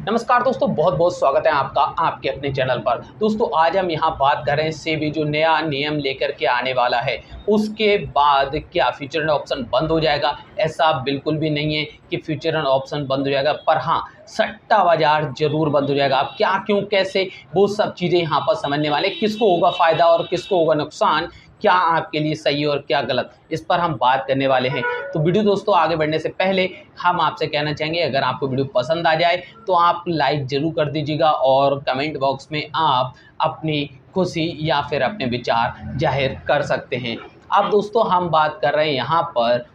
नमस्कार दोस्तों, बहुत बहुत स्वागत है आपका आपके अपने चैनल पर। दोस्तों आज हम यहाँ बात कर रहे हैं सेबी जो नया नियम लेकर के आने वाला है, उसके बाद क्या फ्यूचर एंड ऑप्शन बंद हो जाएगा। ऐसा बिल्कुल भी नहीं है कि फ्यूचर एंड ऑप्शन बंद हो जाएगा, पर हाँ सट्टा बाजार जरूर बंद हो जाएगा। अब क्या, क्यों, कैसे, वो सब चीज़ें यहाँ पर समझने वाले, किसको होगा फ़ायदा और किसको होगा नुकसान, क्या आपके लिए सही और क्या गलत, इस पर हम बात करने वाले हैं। तो वीडियो दोस्तों आगे बढ़ने से पहले हम आपसे कहना चाहेंगे, अगर आपको वीडियो पसंद आ जाए तो आप लाइक ज़रूर कर दीजिएगा और कमेंट बॉक्स में आप अपनी खुशी या फिर अपने विचार जाहिर कर सकते हैं। अब दोस्तों हम बात कर रहे हैं यहाँ पर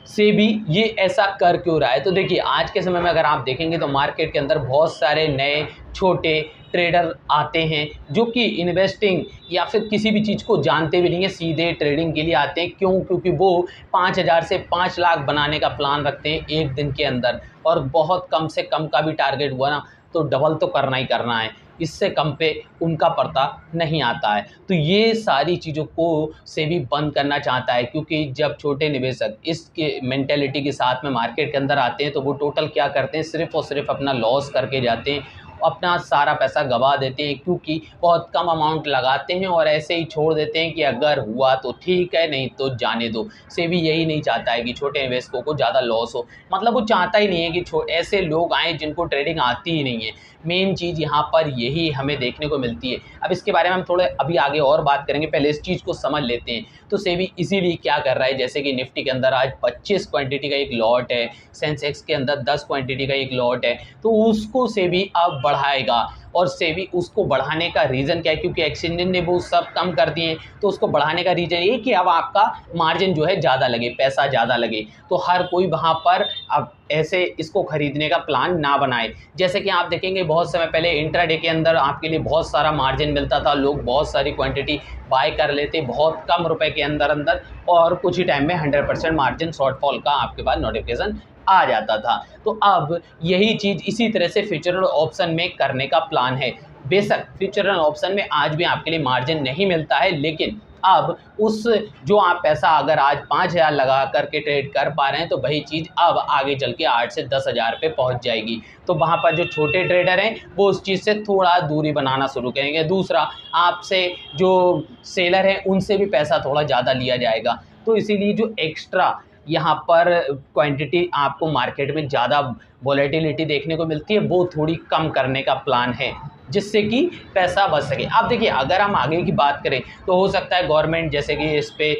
सेबी ये ऐसा कर क्यों रहा है। तो देखिए आज के समय में अगर आप देखेंगे तो मार्केट के अंदर बहुत सारे नए छोटे ट्रेडर आते हैं जो कि इन्वेस्टिंग या फिर किसी भी चीज़ को जानते भी नहीं है, सीधे ट्रेडिंग के लिए आते हैं। क्यों? क्योंकि वो 5,000 से 5 लाख बनाने का प्लान रखते हैं एक दिन के अंदर, और बहुत कम से कम का भी टारगेट हुआ ना तो डबल तो करना ही करना है, इससे कम पे उनका पड़ता नहीं आता है। तो ये सारी चीज़ों को सेबी बंद करना चाहता है, क्योंकि जब छोटे निवेशक इसके मेंटेलिटी के साथ में मार्केट के अंदर आते हैं तो वो टोटल क्या करते हैं, सिर्फ़ और सिर्फ अपना लॉस करके जाते हैं, अपना सारा पैसा गंवा देते हैं, क्योंकि बहुत कम अमाउंट लगाते हैं और ऐसे ही छोड़ देते हैं कि अगर हुआ तो ठीक है, नहीं तो जाने दो। सेबी यही नहीं चाहता है कि छोटे निवेशकों को ज़्यादा लॉस हो, मतलब वो चाहता ही नहीं है कि ऐसे लोग आएँ जिनको ट्रेडिंग आती ही नहीं है। मेन चीज़ यहाँ पर यही हमें देखने को मिलती है। अब इसके बारे में हम थोड़े अभी आगे और बात करेंगे, पहले इस चीज़ को समझ लेते हैं। तो सेबी इसीलिए क्या कर रहा है, जैसे कि निफ्टी के अंदर आज 25 क्वांटिटी का एक लॉट है, सेंसेक्स के अंदर 10 क्वांटिटी का एक लॉट है, तो उसको सेबी अब बढ़ाएगा। और सेबी उसको बढ़ाने का रीज़न क्या है, क्योंकि एक्सचेंज ने वो सब कम कर दिए, तो उसको बढ़ाने का रीज़न ये कि अब आपका मार्जिन जो है ज़्यादा लगे, पैसा ज़्यादा लगे, तो हर कोई वहाँ पर अब ऐसे इसको खरीदने का प्लान ना बनाए। जैसे कि आप देखेंगे बहुत समय पहले इंट्राडे के अंदर आपके लिए बहुत सारा मार्जिन मिलता था, लोग बहुत सारी क्वांटिटी बाय कर लेते बहुत कम रुपए के अंदर और कुछ ही टाइम में 100% मार्जिन शॉर्टफॉल का आपके पास नोटिफिकेशन आ जाता था। तो अब यही चीज़ इसी तरह से फ्यूचर ऑप्शन में करने का प्लान है। बेशक फ्यूचर ऑप्शन में आज भी आपके लिए मार्जिन नहीं मिलता है, लेकिन अब उस जो आप पैसा अगर आज 5,000 लगा करके ट्रेड कर पा रहे हैं, तो वही चीज़ अब आगे चल के 8 से 10,000 पे पहुंच जाएगी। तो वहाँ पर जो छोटे ट्रेडर हैं वो उस चीज़ से थोड़ा दूरी बनाना शुरू करेंगे। दूसरा, आपसे जो सेलर हैं उनसे भी पैसा थोड़ा ज़्यादा लिया जाएगा। तो इसीलिए जो एक्स्ट्रा यहाँ पर क्वांटिटी आपको मार्केट में ज़्यादा वॉलेटिलिटी देखने को मिलती है, वो थोड़ी कम करने का प्लान है, जिससे कि पैसा बच सके। अब देखिए अगर हम आगे की बात करें तो हो सकता है गवर्नमेंट जैसे कि इस पे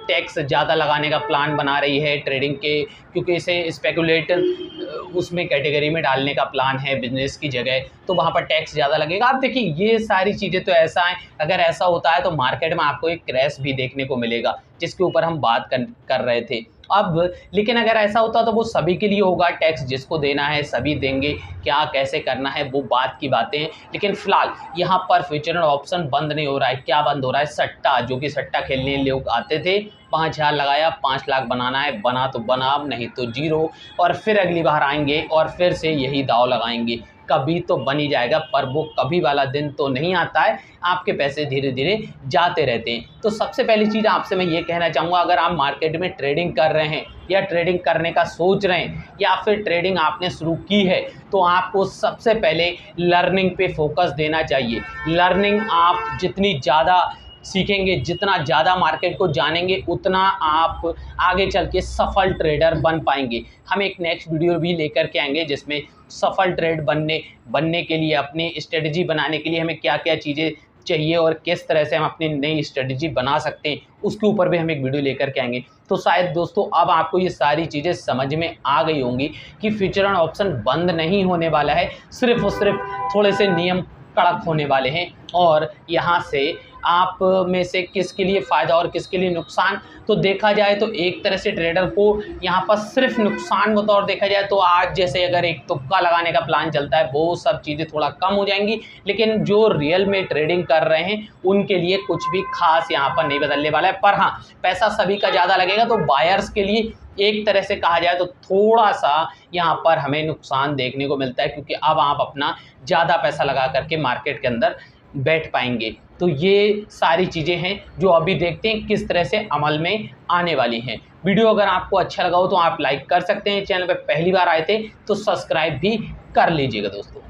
टैक्स ज़्यादा लगाने का प्लान बना रही है ट्रेडिंग के, क्योंकि इसे स्पेकुलेटर उसमें कैटेगरी में डालने का प्लान है बिजनेस की जगह, तो वहाँ पर टैक्स ज़्यादा लगेगा। आप देखिए ये सारी चीज़ें तो ऐसा है, अगर ऐसा होता है तो मार्केट में आपको एक क्रैश भी देखने को मिलेगा, जिसके ऊपर हम बात कर रहे थे। अब लेकिन अगर ऐसा होता तो वो सभी के लिए होगा, टैक्स जिसको देना है सभी देंगे, क्या कैसे करना है वो बात की बातें हैं। लेकिन फिलहाल यहाँ पर फ्यूचर ऑप्शन बंद नहीं हो रहा है। क्या बंद हो रहा है? सट्टा, जो कि सट्टा खेलने लोग आते थे, 5,000 लगाया, 5 लाख बनाना है, बना तो बना, नहीं तो जीरो, और फिर अगली बार आएंगे और फिर से यही दाव लगाएंगे। कभी तो बन ही जाएगा, पर वो कभी वाला दिन तो नहीं आता है, आपके पैसे धीरे धीरे जाते रहते हैं। तो सबसे पहली चीज़ आपसे मैं ये कहना चाहूँगा, अगर आप मार्केट में ट्रेडिंग कर रहे हैं या ट्रेडिंग करने का सोच रहे हैं या फिर ट्रेडिंग आपने शुरू की है, तो आपको सबसे पहले लर्निंग पे फोकस देना चाहिए। लर्निंग आप जितनी ज़्यादा सीखेंगे, जितना ज़्यादा मार्केट को जानेंगे, उतना आप आगे चल के सफल ट्रेडर बन पाएंगे। हम एक नेक्स्ट वीडियो भी लेकर के आएंगे जिसमें सफल ट्रेड बनने के लिए, अपनी स्ट्रेटजी बनाने के लिए हमें क्या क्या चीज़ें चाहिए और किस तरह से हम अपनी नई स्ट्रेटजी बना सकते हैं, उसके ऊपर भी हम एक वीडियो लेकर के आएंगे। तो शायद दोस्तों अब आपको ये सारी चीज़ें समझ में आ गई होंगी कि फ्यूचर ऑप्शन बंद नहीं होने वाला है, सिर्फ और सिर्फ थोड़े से नियम कड़क होने वाले हैं, और यहाँ से आप में से किसके लिए फ़ायदा और किसके लिए नुकसान। तो देखा जाए तो एक तरह से ट्रेडर को यहाँ पर सिर्फ नुकसान बतौर देखा जाए तो आज जैसे अगर एक तुक्का लगाने का प्लान चलता है वो सब चीज़ें थोड़ा कम हो जाएंगी, लेकिन जो रियल में ट्रेडिंग कर रहे हैं उनके लिए कुछ भी खास यहाँ पर नहीं बदलने वाला है। पर हाँ, पैसा सभी का ज़्यादा लगेगा, तो बायर्स के लिए एक तरह से कहा जाए तो थोड़ा सा यहाँ पर हमें नुकसान देखने को मिलता है, क्योंकि अब आप अपना ज़्यादा पैसा लगा करके मार्केट के अंदर बैठ पाएंगे। तो ये सारी चीज़ें हैं जो अभी देखते हैं किस तरह से अमल में आने वाली हैं। वीडियो अगर आपको अच्छा लगा हो तो आप लाइक कर सकते हैं, चैनल पर पहली बार आए थे तो सब्सक्राइब भी कर लीजिएगा दोस्तों।